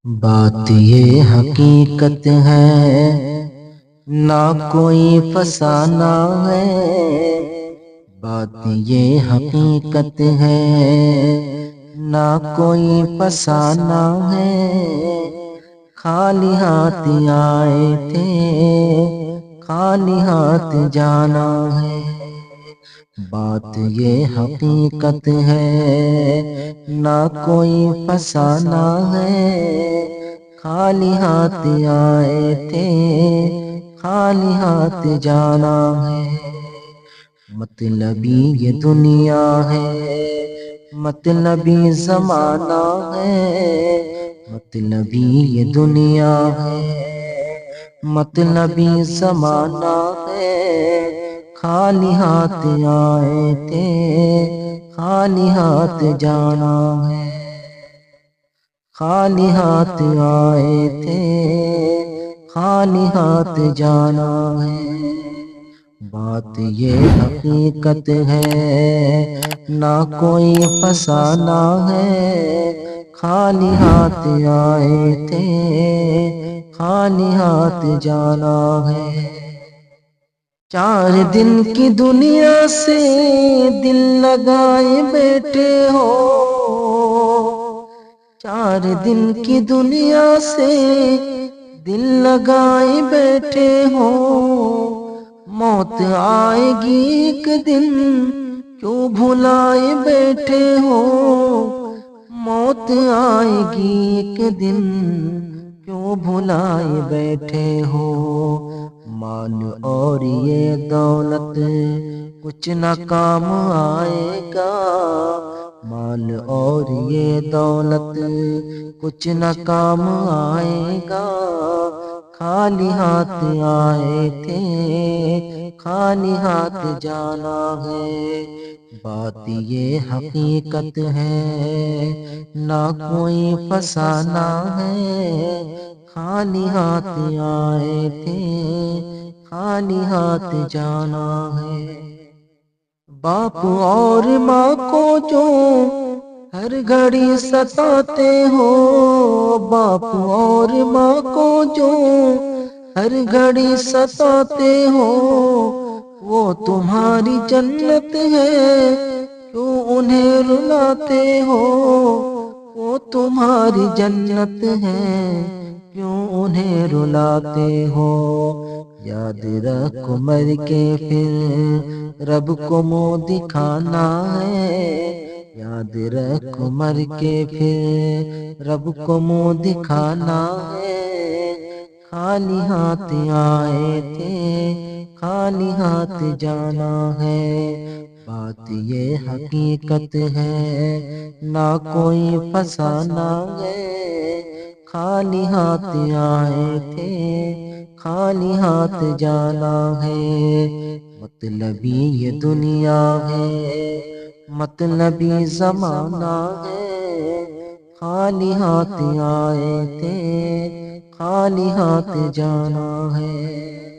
بات یہ حقیقت ہے، نہ کوئی فسانہ ہے۔ بات یہ حقیقت ہے، نہ کوئی فسانہ ہے۔ خالی ہاتھ آئے تھے، خالی ہاتھ جانا ہے۔ بات یہ حقیقت ہے، نہ کوئی فسانہ ہے۔ خالی ہاتھ آئے تھے، خالی ہاتھ جانا ہے۔ مطلبی یہ دنیا ہے، مطلبی زمانہ ہے۔ مطلبی یہ دنیا ہے، مطلبی زمانہ ہے۔ خالی ہاتھ آئے تھے، خالی ہاتھ جانا ہے۔ خالی ہاتھ آئے تھے، خالی ہاتھ جانا ہے۔ بات یہ حقیقت ہے، نہ کوئی فسانہ ہے۔ خالی ہاتھ آئے تھے، خالی ہاتھ جانا ہے۔ 4 دن کی دنیا سے دل لگائے بیٹھے ہو۔ 4 دن کی دنیا سے دل لگائے بیٹھے ہو۔ موت آئے گی ایک دن، کیوں بھلائے بیٹھے ہو۔ موت آئے گی ایک دن، کیوں بھلائے بیٹھے ہو۔ مال اور یہ دولت کچھ نہ کام آئے گا۔ مال اور یہ دولت کچھ نہ کام آئے گا۔ خالی ہاتھ آئے تھے، خالی ہاتھ جانا ہے۔ بات یہ حقیقت ہے، نہ کوئی فسانہ ہے۔ خالی ہاتھ آئے تھے، خالی ہاتھ جانا ہے۔ باپ اور ماں کو جو ہر گھڑی ستاتے ہو۔ باپ اور ماں کو جو ہر گھڑی ستاتے ہو۔ وہ تمہاری جنت ہے، کیوں انہیں رلاتے ہو۔ وہ تمہاری جنت ہے، کیوں انہیں رلاتے ہو۔ یاد رکھ مر کے پھر رب کو منہ دکھانا ہے۔ یاد رکھ مر کے پھر رب کو منہ دکھانا ہے۔ خالی ہاتھ آئے تھے، خالی ہاتھ جانا ہے۔ بات یہ حقیقت ہے، نہ کوئی فسانہ ہے۔ خالی ہاتھ آئے تھے، خالی ہاتھ جانا ہے۔ مطلبی یہ دنیا ہے، مطلبی زمانہ ہے۔ خالی ہاتھ آئے تھے، خالی ہاتھ جانا ہے۔